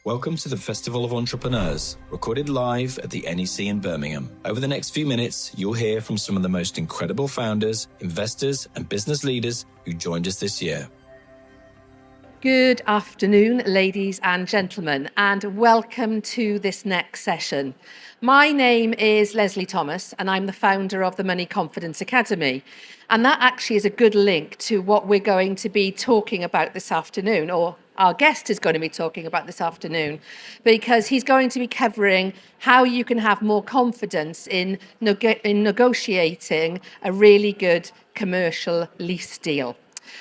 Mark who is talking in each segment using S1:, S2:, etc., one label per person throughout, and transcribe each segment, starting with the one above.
S1: Welcome to the Festival of Entrepreneurs, recorded live at the NEC in Birmingham. Over the next few minutes, you'll hear from some of the most incredible founders, investors, and business leaders who joined us this year.
S2: Good afternoon, ladies and gentlemen, and welcome to this next session. My name is Leslie Thomas, and I'm the founder of the Money Confidence Academy. And that actually is a good link to what we're going to be talking about this afternoon, or our guest is going to be talking about this afternoon, because he's going to be covering how you can have more confidence in negotiating a really good commercial lease deal.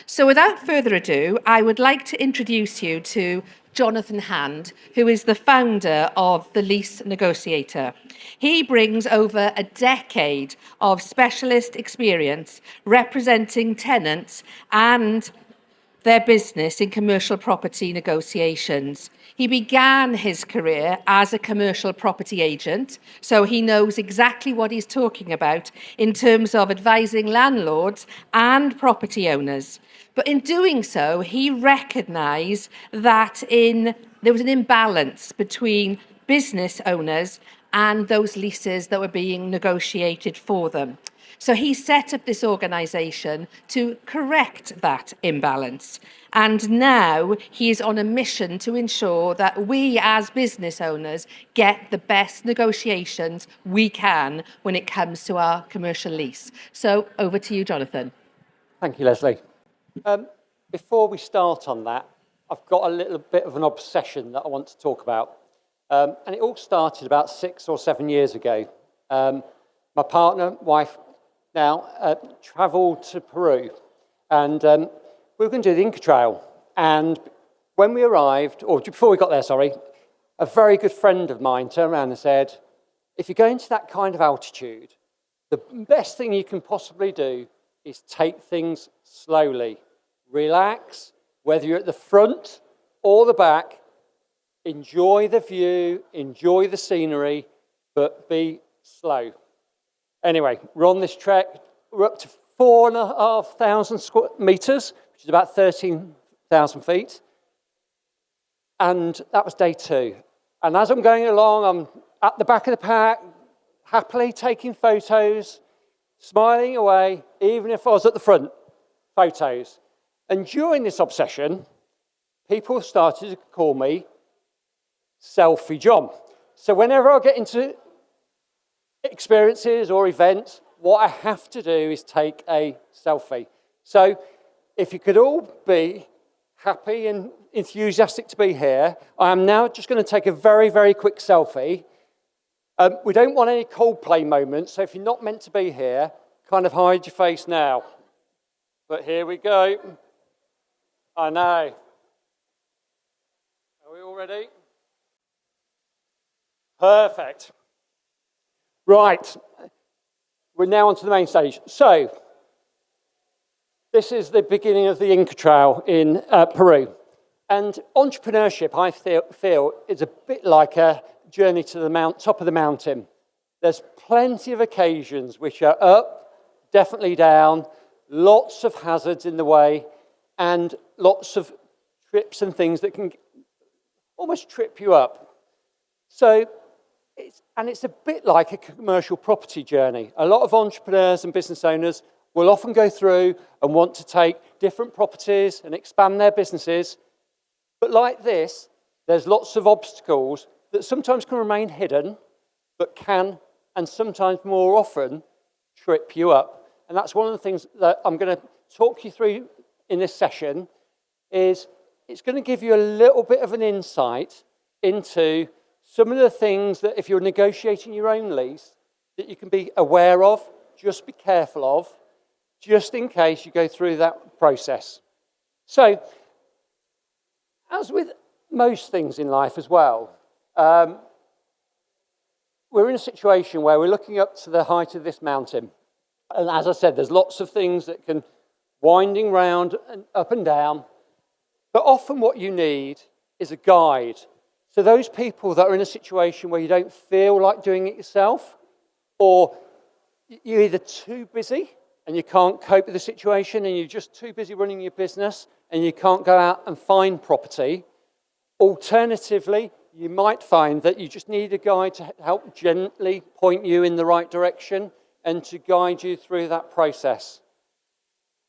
S2: So without further ado, I would like to introduce you to Jonathan Hand, who is the founder of the Lease Negotiator. He brings over a decade of specialist experience representing tenants and their business in commercial property negotiations. He began his career as a commercial property agent, so he knows exactly what he's talking about in terms of advising landlords and property owners. But in doing so, he recognised that there was an imbalance between business owners and those leases that were being negotiated for them. So he set up this organisation to correct that imbalance. And now he is on a mission to ensure that we as business owners get the best negotiations we can when it comes to our commercial lease. So over to you, Jonathan.
S3: Thank you, Leslie. Before we start on that, I've got a little bit of an obsession that I want to talk about. And it all started about 6 or 7 years ago. My partner, wife, now travelled to Peru, and we were going to do the Inca Trail. And when we arrived, or before we got there, sorry, a very good friend of mine turned around and said, if you're going to that kind of altitude, the best thing you can possibly do is take things slowly. Relax, whether you're at the front or the back, enjoy the view, enjoy the scenery, but be slow. Anyway, we're on this trek. We're up to 4,500 square metres, which is about 13,000 feet. And that was day 2. And as I'm going along, I'm at the back of the pack, happily taking photos, smiling away, even if I was at the front, photos. And during this obsession, people started to call me Selfie John. So whenever I get into experiences or events, what I have to do is take a selfie. So if you could all be happy and enthusiastic to be here, I am now just going to take a very, very quick selfie. We don't want any Coldplay moments, so if you're not meant to be here, kind of hide your face now. But here we go. I know. Are we all ready? Perfect. Right, we're now onto the main stage. So, this is the beginning of the Inca Trail in Peru. And entrepreneurship, I feel, is a bit like a journey to the top of the mountain. There's plenty of occasions which are up, definitely down, lots of hazards in the way, and lots of trips and things that can almost trip you up. So, it's a bit like a commercial property journey. A lot of entrepreneurs and business owners will often go through and want to take different properties and expand their businesses. But like this, there's lots of obstacles that sometimes can remain hidden, but can, and sometimes more often, trip you up. And that's one of the things that I'm going to talk you through in this session, is it's going to give you a little bit of an insight into some of the things that if you're negotiating your own lease, that you can be aware of, just be careful of, just in case you go through that process. So, as with most things in life as well, we're in a situation where we're looking up to the height of this mountain. And as I said, there's lots of things that can winding round and up and down. But often what you need is a guide. So those people that are in a situation where you don't feel like doing it yourself, or you're either too busy and you can't cope with the situation, and you're just too busy running your business and you can't go out and find property, Alternatively, you might find that you just need a guide to help gently point you in the right direction and to guide you through that process.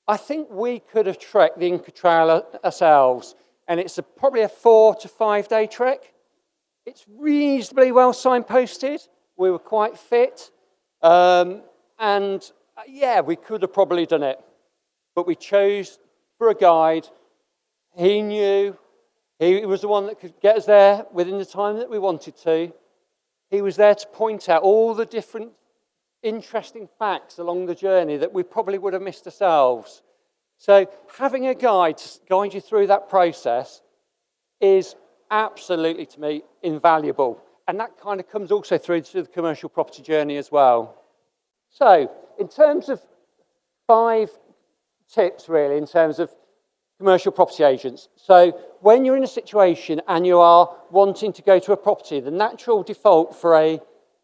S3: I think we could have trekked the Inca Trail ourselves, and it's probably a 4 to 5 day trek. It's reasonably well signposted. We were quite fit, and yeah, we could have probably done it, but we chose for a guide. He knew. He was the one that could get us there within the time that we wanted to. He was there to point out all the different interesting facts along the journey that we probably would have missed ourselves. So having a guide to guide you through that process is absolutely, to me, invaluable. And that kind of comes also through to the commercial property journey as well. So in terms of 5 tips, really, in terms of commercial property agents. So when you're in a situation and you are wanting to go to a property, the natural default for a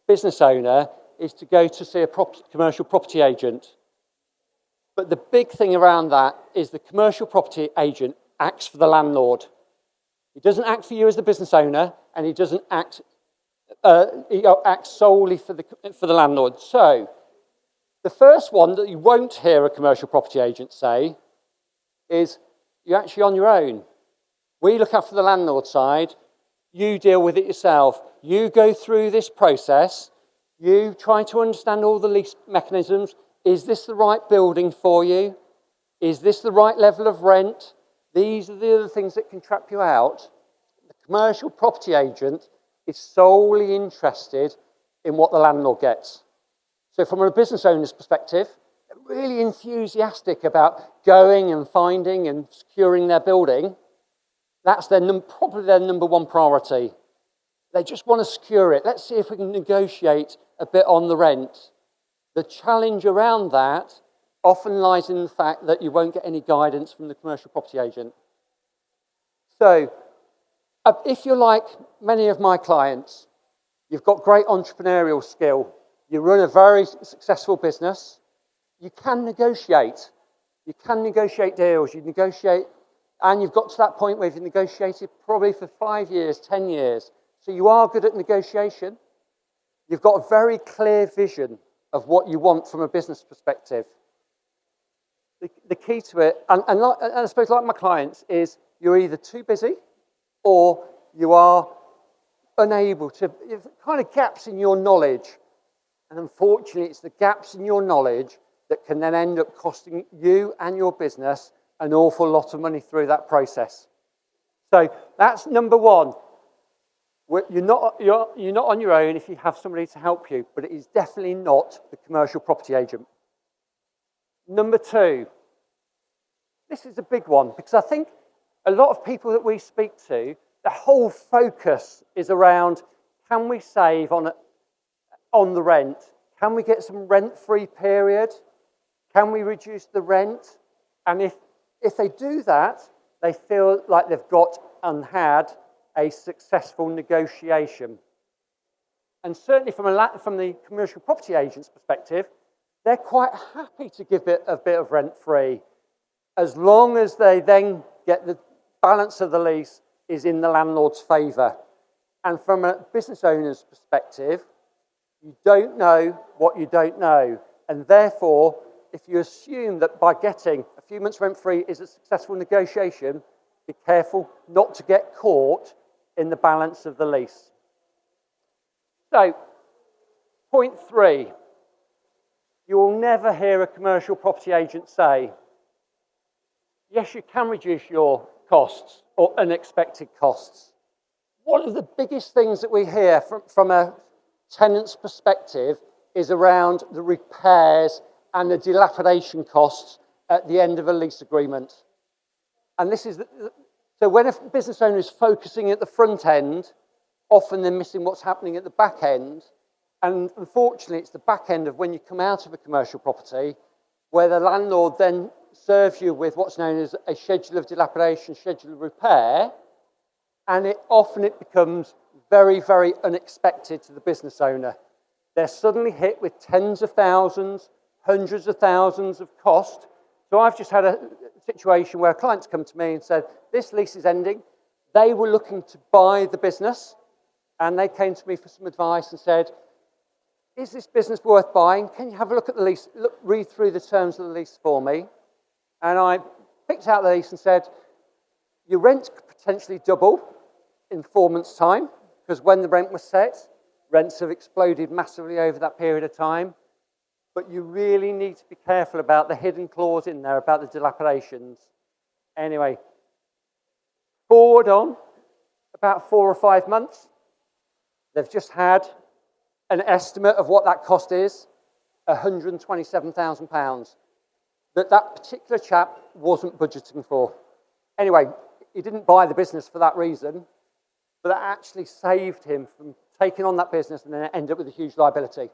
S3: business owner is to go to see a commercial property agent. But the big thing around that is the commercial property agent acts for the landlord. He doesn't act for you as the business owner, and he doesn't act, he acts solely for the landlord. So the first one that you won't hear a commercial property agent say is, you're actually on your own. We look after the landlord side. You deal with it yourself. You go through this process. You try to understand all the lease mechanisms. Is this the right building for you? Is this the right level of rent? These are the other things that can trap you out. The commercial property agent is solely interested in what the landlord gets. So from a business owner's perspective, they're really enthusiastic about going and finding and securing their building. That's probably their number one priority. They just want to secure it. Let's see if we can negotiate a bit on the rent. The challenge around that often lies in the fact that you won't get any guidance from the commercial property agent. So if you're like many of my clients, you've got great entrepreneurial skill, you run a very successful business, you can negotiate. You can negotiate deals. You negotiate, and you've got to that point where you've negotiated probably for 5 years, 10 years. So you are good at negotiation. You've got a very clear vision of what you want from a business perspective. The key to it, and I suppose like my clients, is you're either too busy or you are unable to, kind of gaps in your knowledge. And unfortunately, it's the gaps in your knowledge that can then end up costing you and your business an awful lot of money through that process. So that's number one. You're not on your own if you have somebody to help you, but it is definitely not the commercial property agent. Number 2, this is a big one, because I think a lot of people that we speak to, the whole focus is around, can we save on the rent? Can we get some rent-free period? Can we reduce the rent? And if they do that, they feel like they've got and had a successful negotiation. And certainly from the commercial property agent's perspective, they're quite happy to give a bit of rent-free, as long as they then get the balance of the lease is in the landlord's favour. And from a business owner's perspective, you don't know what you don't know. And therefore, if you assume that by getting a few months rent-free is a successful negotiation, be careful not to get caught in the balance of the lease. So, point 3, you will never hear a commercial property agent say, yes, you can reduce your costs or unexpected costs. One of the biggest things that we hear from a tenant's perspective is around the repairs and the dilapidation costs at the end of a lease agreement. And this is, so when a business owner is focusing at the front end, often they're missing what's happening at the back end. And unfortunately, it's the back end of when you come out of a commercial property where the landlord then serves you with what's known as a schedule of dilapidation, schedule of repair, and often it becomes very, very unexpected to the business owner. They're suddenly hit with tens of thousands, hundreds of thousands of cost. So I've just had a situation where clients come to me and said, this lease is ending. They were looking to buy the business, and they came to me for some advice and said, is this business worth buying? Can you have a look at the lease, read through the terms of the lease for me? And I picked out the lease and said, your rent could potentially double in 4 months' time, because when the rent was set, rents have exploded massively over that period of time. But you really need to be careful about the hidden clause in there about the dilapidations. Anyway, forward on about 4 or 5 months, they've just had an estimate of what that cost is, £127,000, that particular chap wasn't budgeting for. Anyway, he didn't buy the business for that reason, but that actually saved him from taking on that business and then end up with a huge liability.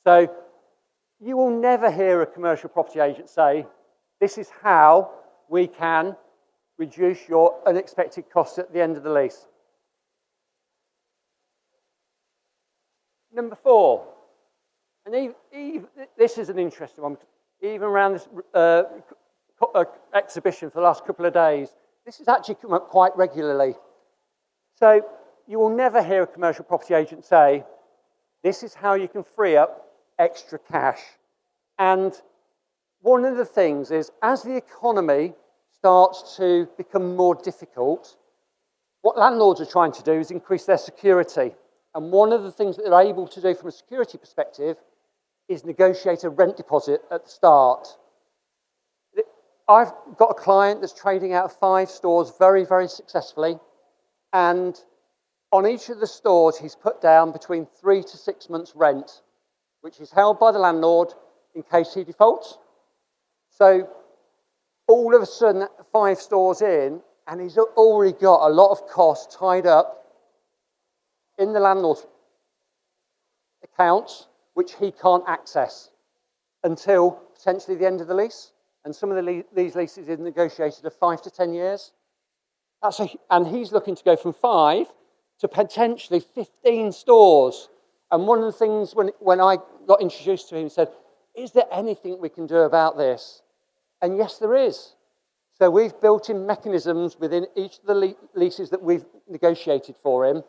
S3: So you will never hear a commercial property agent say, this is how we can reduce your unexpected costs at the end of the lease. Number 4, and this is an interesting one, even around this exhibition for the last couple of days, this has actually come up quite regularly. So you will never hear a commercial property agent say, this is how you can free up extra cash. And one of the things is, as the economy starts to become more difficult, what landlords are trying to do is increase their security. And one of the things that they're able to do from a security perspective is negotiate a rent deposit at the start. I've got a client that's trading out of 5 stores very, very successfully. And on each of the stores, he's put down between 3 to 6 months rent, which is held by the landlord in case he defaults. So all of a sudden, 5 stores in, and he's already got a lot of costs tied up in the landlord's accounts, which he can't access until potentially the end of the lease. And some of these leases are negotiated of 5 to 10 years. And he's looking to go from 5 to potentially 15 stores. And one of the things when I got introduced to him, he said, is there anything we can do about this? And yes, there is. So we've built in mechanisms within each of the leases that we've negotiated for him,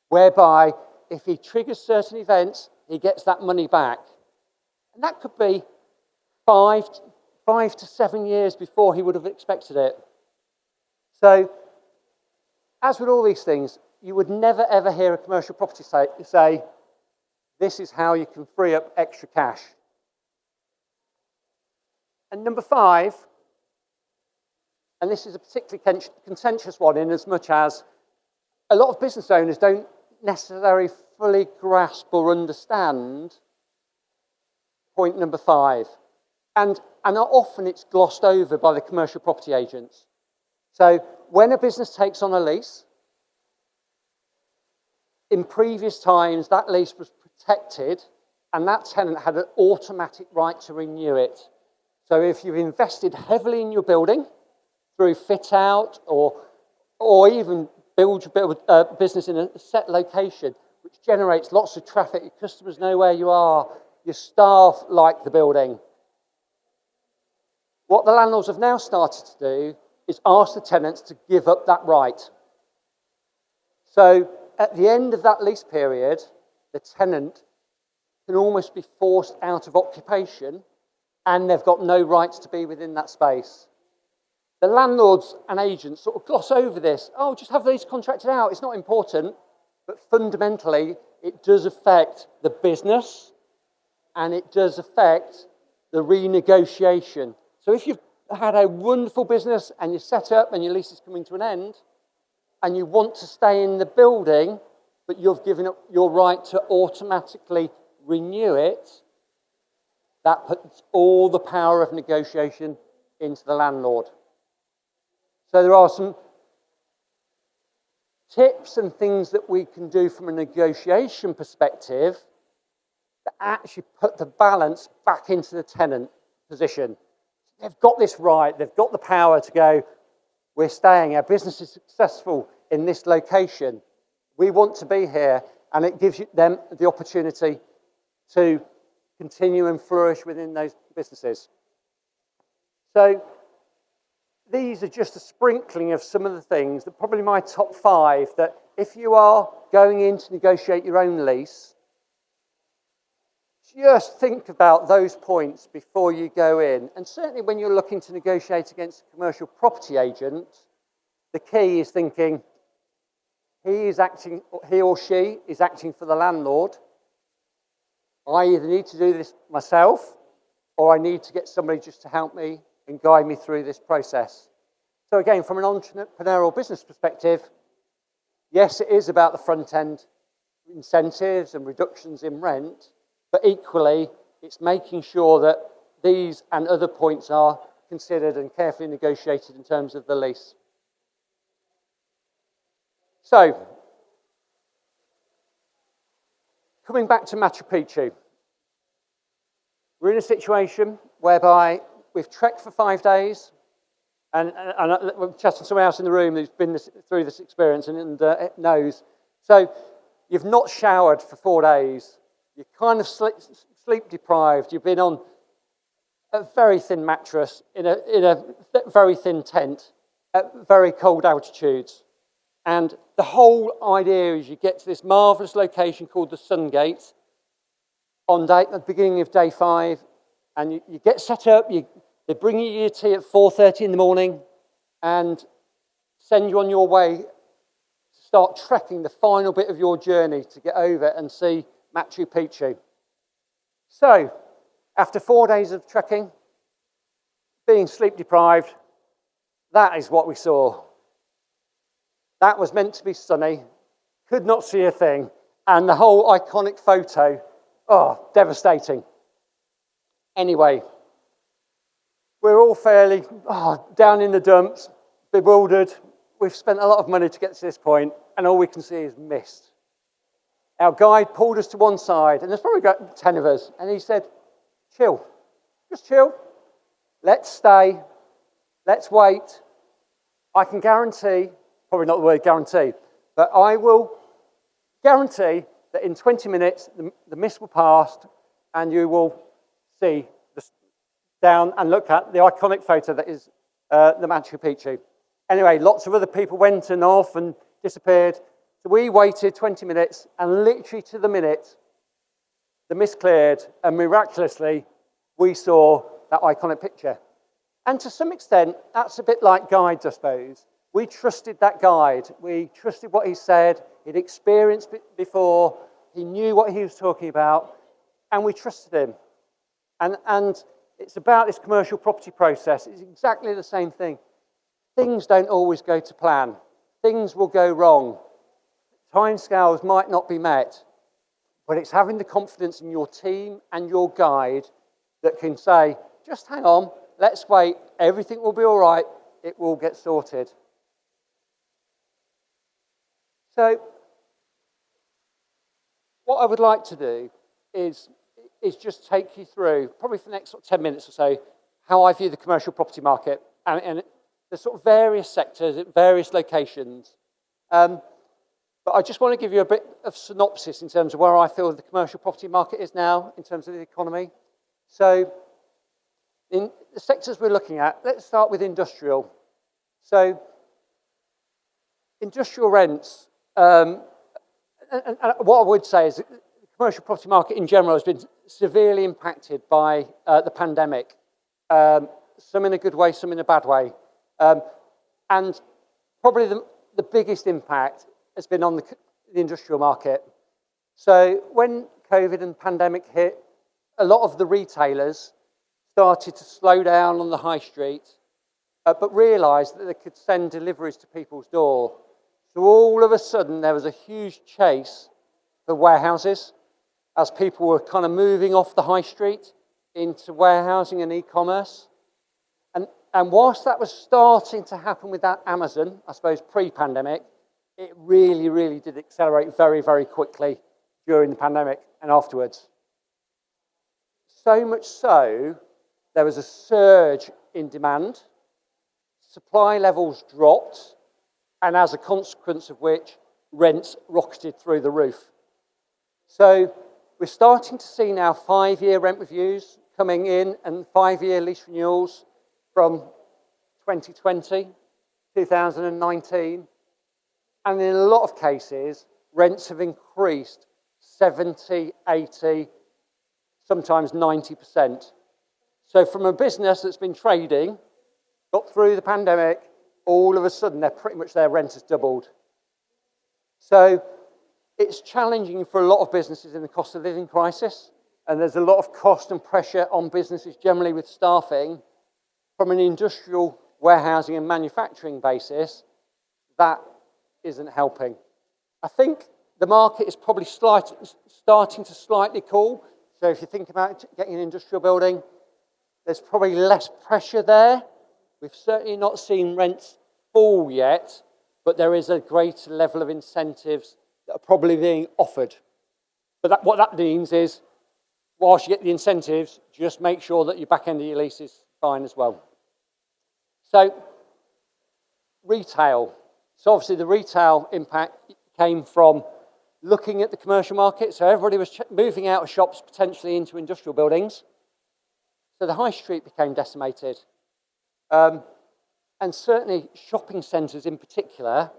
S3: whereby if he triggers certain events, he gets that money back. And that could be 5 to 7 years before he would have expected it. So, as with all these things, you would never ever hear a commercial property say, this is how you can free up extra cash. And number 5, and this is a particularly contentious one in as much as a lot of business owners don't necessarily fully grasp or understand point number 5. And often it's glossed over by the commercial property agents. So when a business takes on a lease, in previous times that lease was protected and that tenant had an automatic right to renew it. So if you've invested heavily in your building through fit out or even build your business in a set location, which generates lots of traffic, your customers know where you are, your staff like the building. What the landlords have now started to do is ask the tenants to give up that right. So at the end of that lease period, the tenant can almost be forced out of occupation and they've got no rights to be within that space. The landlords and agents sort of gloss over this. Oh, just have these contracted out. It's not important. But fundamentally, it does affect the business and it does affect the renegotiation. So if you've had a wonderful business and you're set up and your lease is coming to an end and you want to stay in the building, but you've given up your right to automatically renew it, that puts all the power of negotiation into the landlord. So there are some tips and things that we can do from a negotiation perspective that actually put the balance back into the tenant position. They've got this right, they've got the power to go, we're staying, our business is successful in this location, we want to be here, and it gives them the opportunity to continue and flourish within those businesses. So these are just a sprinkling of some of the things that probably my top 5 that if you are going in to negotiate your own lease, just think about those points before you go in. And certainly when you're looking to negotiate against a commercial property agent, the key is thinking he or she is acting for the landlord. I either need to do this myself or I need to get somebody just to help me and guide me through this process. So again, from an entrepreneurial business perspective, yes, it is about the front end incentives and reductions in rent, but equally, it's making sure that these and other points are considered and carefully negotiated in terms of the lease. So, coming back to Machu Picchu, we're in a situation whereby we've trekked for 5 days, and we're chatting to someone else in the room who's been through this experience and knows. So, you've not showered for 4 days. You're kind of sleep deprived. You've been on a very thin mattress in a very thin tent at very cold altitudes. And the whole idea is you get to this marvellous location called the Sun Gate at the beginning of day 5, and you get set up. They bring you your tea at 4:30 in the morning and send you on your way to start trekking the final bit of your journey to get over and see Machu Picchu. So, after 4 days of trekking, being sleep deprived, that is what we saw. That was meant to be sunny, could not see a thing, and the whole iconic photo, devastating. Anyway, we're all fairly down in the dumps, bewildered. We've spent a lot of money to get to this point, and all we can see is mist. Our guide pulled us to one side, and there's probably got 10 of us, and he said, chill, just chill. Let's stay, let's wait. I can guarantee, probably not the word guarantee, but I will guarantee that in 20 minutes, the mist will pass, and you will see down and look at the iconic photo that is the Machu Picchu. Anyway, lots of other people went and off and disappeared. So we waited 20 minutes, and literally to the minute, the mist cleared, and miraculously, we saw that iconic picture. And to some extent, that's a bit like guides, I suppose. We trusted that guide. We trusted what he said. He'd experienced it before. He knew what he was talking about, and we trusted him. And it's about this commercial property process. It's exactly the same thing. Things don't always go to plan. Things will go wrong. Timescales might not be met, but it's having the confidence in your team and your guide that can say, just hang on, let's wait, everything will be all right, it will get sorted. So, what I would like to do is just take you through, probably for the next 10 minutes or so, how I view the commercial property market and the sort of various sectors at various locations. But I just want to give you a bit of synopsis in terms of where I feel the commercial property market is now in terms of the economy. So, in the sectors we're looking at, let's start with industrial. So, industrial rents, and what I would say is that the commercial property market in general has been severely impacted by the pandemic. Some in a good way, some in a bad way. And probably the biggest impact has been on the industrial market. So when COVID and pandemic hit, a lot of the retailers started to slow down on the high street, but realised that they could send deliveries to people's door. So all of a sudden, there was a huge chase for warehouses as people were kind of moving off the high street into warehousing and e-commerce. And whilst that was starting to happen with that Amazon, I suppose pre-pandemic, it really, really did accelerate very, very quickly during the pandemic and afterwards. So much so, there was a surge in demand, supply levels dropped, and as a consequence of which, rents rocketed through the roof. So we're starting to see now 5-year rent reviews coming in and 5-year lease renewals from 2020, 2019, and in a lot of cases, rents have increased 70, 80, sometimes 90%. So from a business that's been trading, got through the pandemic, all of a sudden their rent has doubled. So it's challenging for a lot of businesses in the cost of living crisis, and there's a lot of cost and pressure on businesses generally with staffing. From an industrial warehousing and manufacturing basis, that isn't helping. I think the market is probably starting to slightly cool. So if you think about getting an industrial building, there's probably less pressure there. We've certainly not seen rents fall yet, but there is a greater level of incentives that are probably being offered. But what that means is, whilst you get the incentives, just make sure that your back end of your lease is fine as well. So, retail. So obviously the retail impact came from looking at the commercial market. So everybody was moving out of shops potentially into industrial buildings. So the high street became decimated. And certainly shopping centres in particular,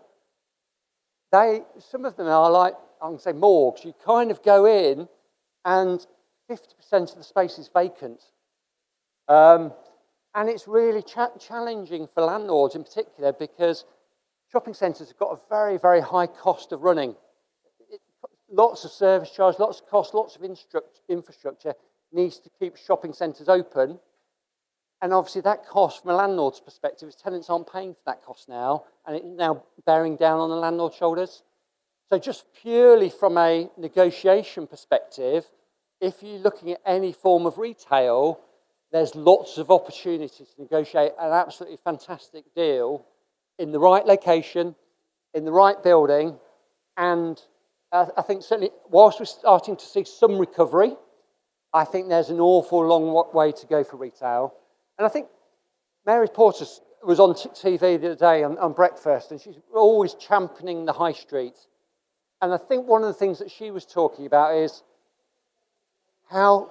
S3: some of them are like, I'm going to say morgues. You kind of go in and 50% of the space is vacant. And it's really challenging for landlords in particular because shopping centres have got a very, very high cost of running. Lots of service charge, lots of cost, lots of infrastructure needs to keep shopping centres open. And obviously that cost from a landlord's perspective is tenants aren't paying for that cost now, and it's now bearing down on the landlord's shoulders. So just purely from a negotiation perspective, if you're looking at any form of retail, there's lots of opportunities to negotiate an absolutely fantastic deal in the right location, in the right building, and I think certainly whilst we're starting to see some recovery, I think there's an awful long way to go for retail. And I think Mary Porter was on TV the other day on breakfast, and she's always championing the high street. And I think one of the things that she was talking about is how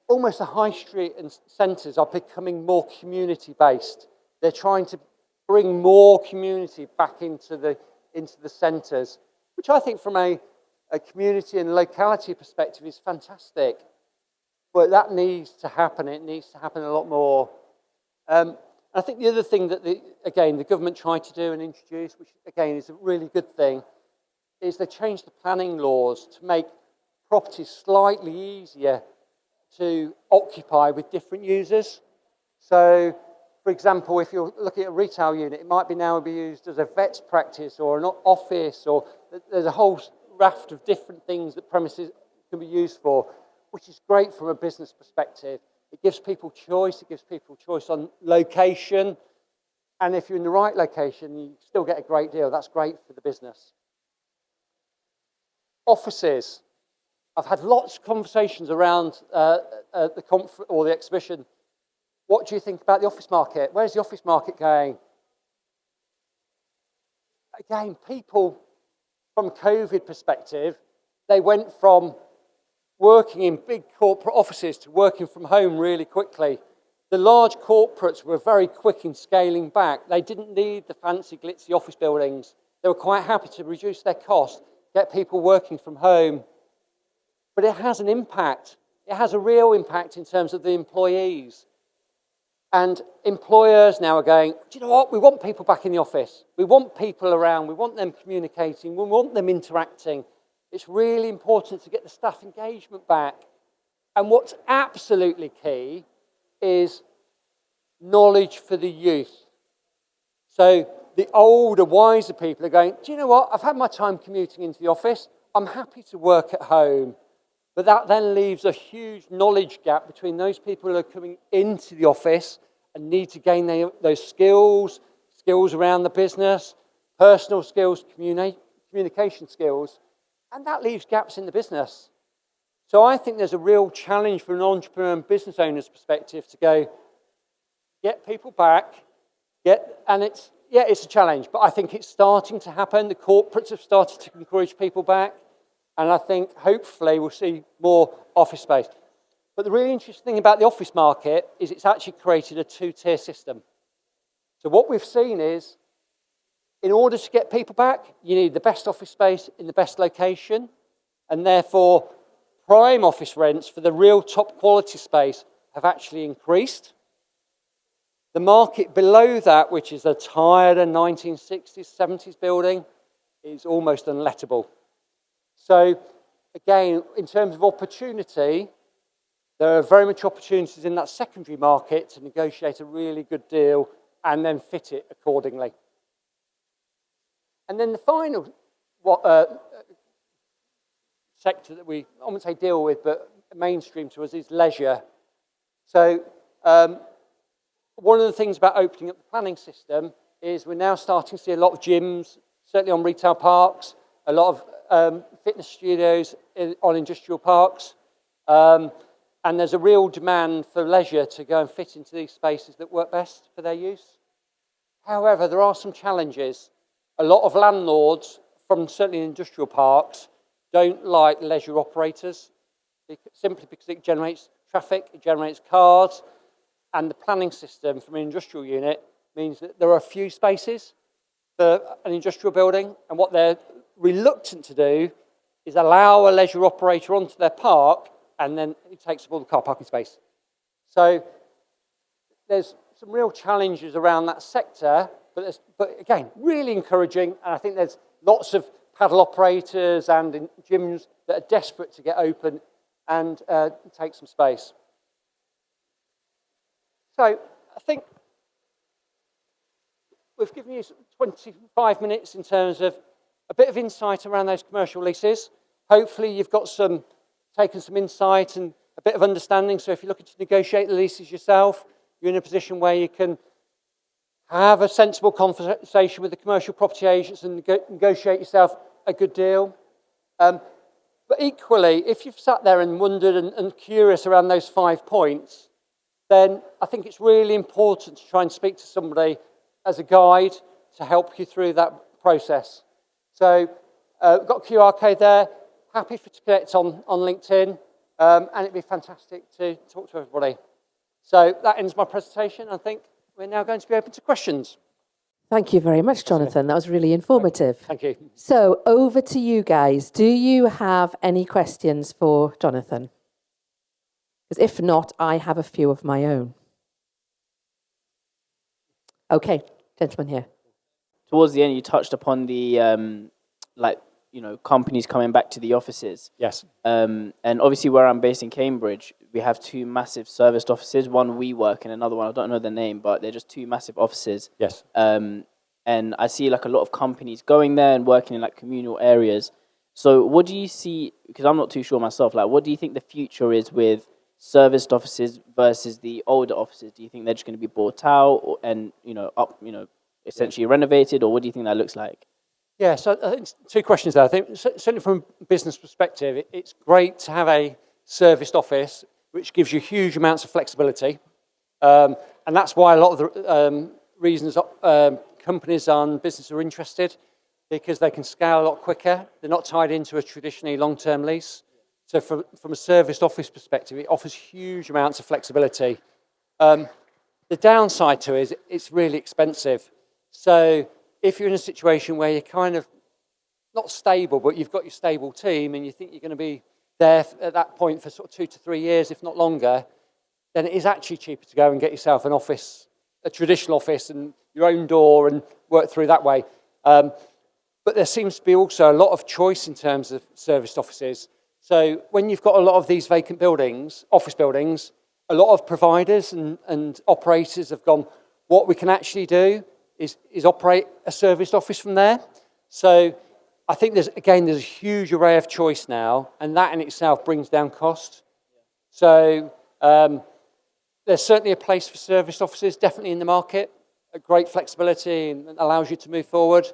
S3: almost the high street and centres are becoming more community-based. They're trying to bring more community back into the centres, which I think from a community and locality perspective is fantastic. But that needs to happen. It needs to happen a lot more. I think the other thing that, the government tried to do and introduce, which again is a really good thing, is they changed the planning laws to make properties slightly easier to occupy with different users. So, for example, if you're looking at a retail unit, it might now be used as a vet's practice or an office, or there's a whole raft of different things that premises can be used for, which is great from a business perspective. It gives people choice. It gives people choice on location. And if you're in the right location, you still get a great deal. That's great for the business. Offices. I've had lots of conversations around the conference or the exhibition. What do you think about the office market? Where's the office market going? Again, people from COVID perspective, they went from working in big corporate offices to working from home really quickly. The large corporates were very quick in scaling back. They didn't need the fancy glitzy office buildings. They were quite happy to reduce their costs, get people working from home. But it has an impact. It has a real impact in terms of the employees. And employers now are going, do you know what? We want people back in the office. We want people around. We want them communicating. We want them interacting. It's really important to get the staff engagement back. And what's absolutely key is knowledge for the youth. So the older, wiser people are going, do you know what? I've had my time commuting into the office. I'm happy to work at home. But that then leaves a huge knowledge gap between those people who are coming into the office and need to gain those skills around the business, personal skills, communication skills, and that leaves gaps in the business. So I think there's a real challenge from an entrepreneur and business owner's perspective to go, get people back, and it's a challenge, but I think it's starting to happen. The corporates have started to encourage people back. And I think, hopefully, we'll see more office space. But the really interesting thing about the office market is it's actually created a two-tier system. So what we've seen is, in order to get people back, you need the best office space in the best location, and therefore prime office rents for the real top quality space have actually increased. The market below that, which is a tired 1960s, 70s building, is almost unlettable. So again, in terms of opportunity, there are very much opportunities in that secondary market to negotiate a really good deal and then fit it accordingly. And then the final sector that we, I wouldn't say deal with, but mainstream to us is leisure. So one of the things about opening up the planning system is we're now starting to see a lot of gyms, certainly on retail parks, a lot of fitness studios on industrial parks, and there's a real demand for leisure to go and fit into these spaces that work best for their use. However, there are some challenges. A lot of landlords, from certainly industrial parks, don't like leisure operators, simply because it generates traffic, it generates cars, and the planning system from an industrial unit means that there are a few spaces for an industrial building, and what they're reluctant to do is allow a leisure operator onto their park, and then it takes up all the car parking space. So there's some real challenges around that sector, but again, really encouraging, and I think there's lots of paddle operators and gyms that are desperate to get open and take some space. So I think we've given you 25 minutes in terms of a bit of insight around those commercial leases. Hopefully you've got taken some insight and a bit of understanding, so if you're looking to negotiate the leases yourself, you're in a position where you can have a sensible conversation with the commercial property agents and negotiate yourself a good deal. But equally, if you've sat there and wondered and curious around those 5 points, then I think it's really important to try and speak to somebody as a guide to help you through that process. So we've got a QR code there. Happy to connect on LinkedIn, and it'd be fantastic to talk to everybody. So that ends my presentation. I think we're now going to be open to questions.
S2: Thank you very much, Jonathan. That was really informative.
S3: Thank you.
S2: So over to you guys. Do you have any questions for Jonathan? Because if not, I have a few of my own. Okay, gentleman here.
S4: Towards the end, you touched upon the companies coming back to the offices.
S3: Yes.
S4: And obviously, where I'm based in Cambridge, we have 2 massive serviced offices. One WeWork and another one, I don't know the name, but they're just 2 massive offices.
S3: Yes.
S4: And I see like a lot of companies going there and working in like communal areas. So what do you see, because I'm not too sure myself, like what do you think the future is with serviced offices versus the older offices? Do you think they're just going to be bought out and essentially renovated, or what do you think that looks like?
S3: Yeah, so I think 2 questions there. I think certainly from a business perspective, it's great to have a serviced office, which gives you huge amounts of flexibility. And that's why a lot of the reasons companies and businesses are interested, because they can scale a lot quicker. They're not tied into a traditionally long-term lease. So from a serviced office perspective, it offers huge amounts of flexibility. The downside to it is it's really expensive. So if you're in a situation where you're kind of not stable, but you've got your stable team and you think you're going to be there at that point for sort of 2 to 3 years, if not longer, then it is actually cheaper to go and get yourself an office, a traditional office and your own door and work through that way. But there seems to be also a lot of choice in terms of serviced offices. So when you've got a lot of these vacant buildings, office buildings, a lot of providers and operators have gone, what we can actually do is operate a serviced office from there. So I think there's a huge array of choice now, and that in itself brings down cost. So there's certainly a place for serviced offices, definitely in the market, a great flexibility and allows you to move forward.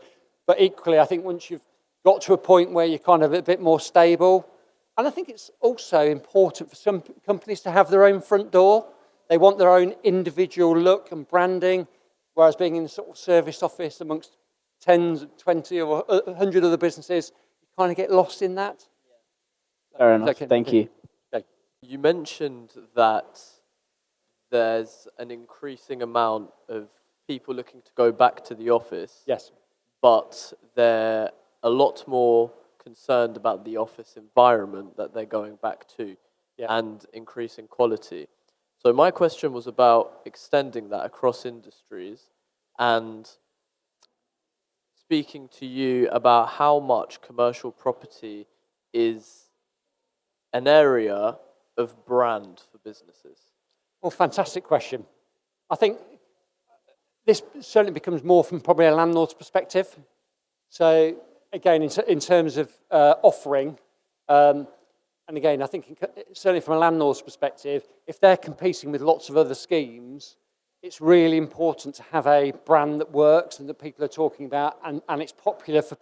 S3: But equally, I think once you've got to a point where you're kind of a bit more stable, and I think it's also important for some companies to have their own front door. They want their own individual look and branding, whereas being in a sort of serviced office amongst 10, 20 or 100 other businesses, you kind of get lost in that.
S4: Fair enough.
S3: Okay.
S4: Thank you.
S3: Okay.
S5: You mentioned that there's an increasing amount of people looking to go back to the office.
S3: Yes.
S5: But they're a lot more concerned about the office environment that they're going back to and increasing quality. So my question was about extending that across industries and speaking to you about how much commercial property is an area of brand for businesses.
S3: Well, fantastic question. I think this certainly becomes more from probably a landlord's perspective. So again, in terms of offering, and again, I think certainly from a landlord's perspective, if they're competing with lots of other schemes, it's really important to have a brand that works and that people are talking about, and it's popular for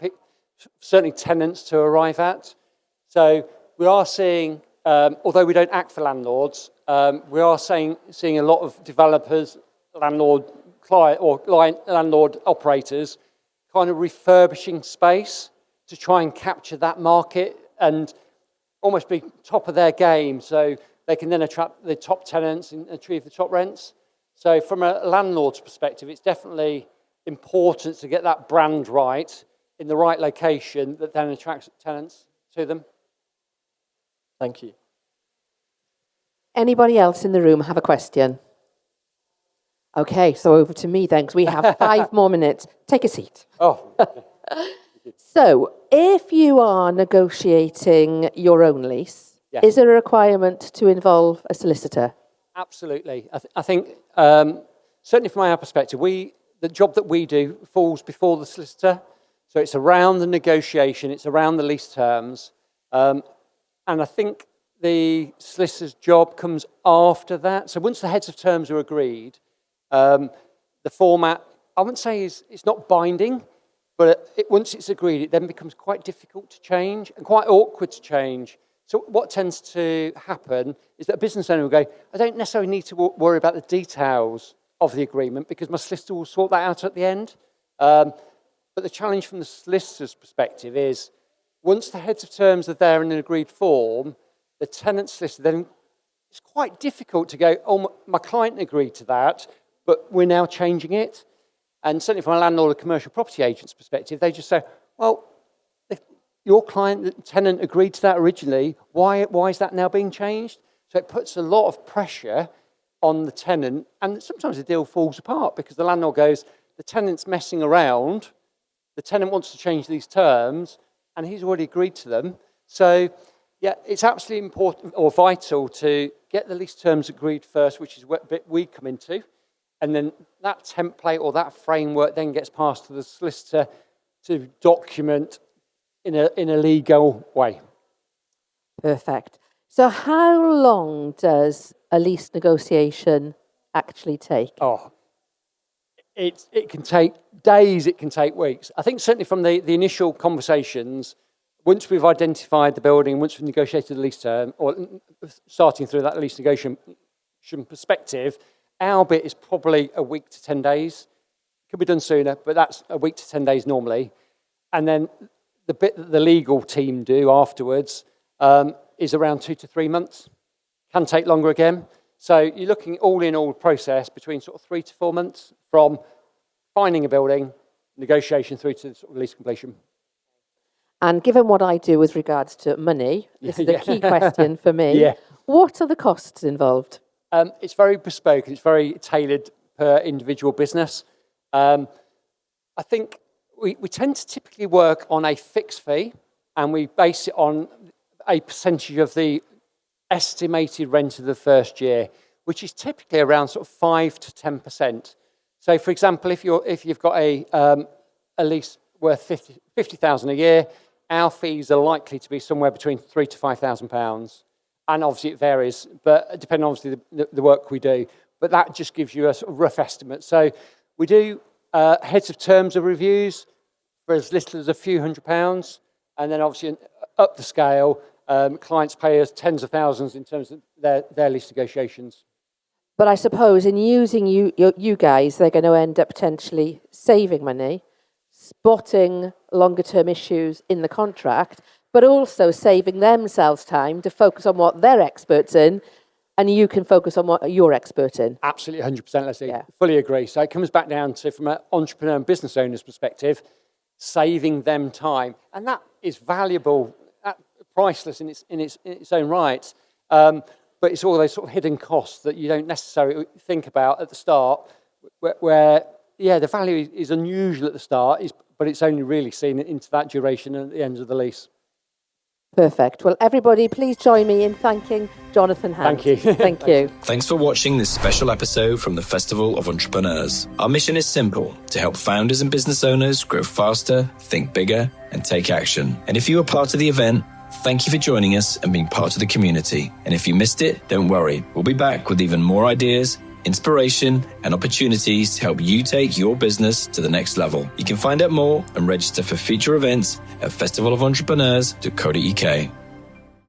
S3: certainly tenants to arrive at. So we are seeing, although we don't act for landlords, we are seeing a lot of developers, landlord operators, kind of refurbishing space to try and capture that market and almost be top of their game, so they can then attract the top tenants and achieve the top rents. So from a landlord's perspective, it's definitely important to get that brand right in the right location that then attracts tenants to them.
S5: Thank you.
S2: Anybody else in the room have a question? Okay, so over to me then, 'cause we have 5 more minutes. Take a seat.
S3: Oh.
S2: So, if you are negotiating your own lease,
S3: Yes.
S2: is there a requirement to involve a solicitor?
S3: Absolutely. I think, certainly from our perspective, the job that we do falls before the solicitor. So it's around the negotiation, it's around the lease terms. And I think the solicitor's job comes after that. So once the heads of terms are agreed, the format, I wouldn't say it's not binding, but once it's agreed, it then becomes quite difficult to change and quite awkward to change. So what tends to happen is that a business owner will go, I don't necessarily need to worry about the details of the agreement because my solicitor will sort that out at the end. But the challenge from the solicitor's perspective is once the heads of terms are there in an agreed form, the tenant solicitor then, it's quite difficult to go, oh, my client agreed to that, but we're now changing it. And certainly from a landlord or commercial property agent's perspective, they just say, well, if your client, the tenant agreed to that originally, why is that now being changed? So it puts a lot of pressure on the tenant, and sometimes the deal falls apart because the landlord goes, the tenant's messing around, the tenant wants to change these terms, and he's already agreed to them. So, yeah, it's absolutely important or vital to get the lease terms agreed first, which is what bit we come into. And then that template or that framework then gets passed to the solicitor to document in a legal way.
S2: Perfect. So how long does a lease negotiation actually take?
S3: Oh, it can take days, it can take weeks. I think certainly from the initial conversations, once we've identified the building, once we've negotiated the lease term, or starting through that lease negotiation perspective, our bit is probably a week to 10 days. Could be done sooner, but that's a week to 10 days normally. And then the bit that the legal team do afterwards is around 2 to 3 months. Can take longer again. So you're looking all in all process between sort of 3 to 4 months from finding a building, negotiation through to sort of lease completion.
S2: And given what I do with regards to money, this is a key question for me.
S3: Yeah.
S2: What are the costs involved?
S3: It's very bespoke. It's very tailored per individual business. I think we tend to typically work on a fixed fee, and we base it on a percentage of the estimated rent of the first year, which is typically around sort of 5 to 10%. So, for example, if you've got a lease worth £50,000 a year, our fees are likely to be somewhere between £3,000 to £5,000. And obviously it varies, but depending on obviously the work we do. But that just gives you a sort of rough estimate. So we do heads of terms of reviews for as little as a few £100s, and then obviously up the scale, clients pay us tens of thousands in terms of their lease negotiations.
S2: But I suppose in using you guys, they're going to end up potentially saving money, spotting longer term issues in the contract, but also saving themselves time to focus on what they're experts in, And you can focus on what you're expert in.
S3: Absolutely, 100%, Leslie.
S2: Yeah.
S3: Fully agree. So it comes back down to, from an entrepreneur and business owner's perspective, saving them time. And that is valuable, priceless in its own right. But it's all those sort of hidden costs that you don't necessarily think about at the start, where the value is unusual at the start, but it's only really seen into that duration at the end of the lease.
S2: Perfect. Well, everybody, please join me in thanking Jonathan Hunt.
S3: Thank you.
S2: Thank you.
S1: Thanks for watching this special episode from the Festival of Entrepreneurs. Our mission is simple: to help founders and business owners grow faster, think bigger, and take action. And if you were part of the event, thank you for joining us and being part of the community. And if you missed it, don't worry. We'll be back with even more ideas, inspiration, and opportunities to help you take your business to the next level. You can find out more and register for future events at festivalofentrepreneurs.co.uk.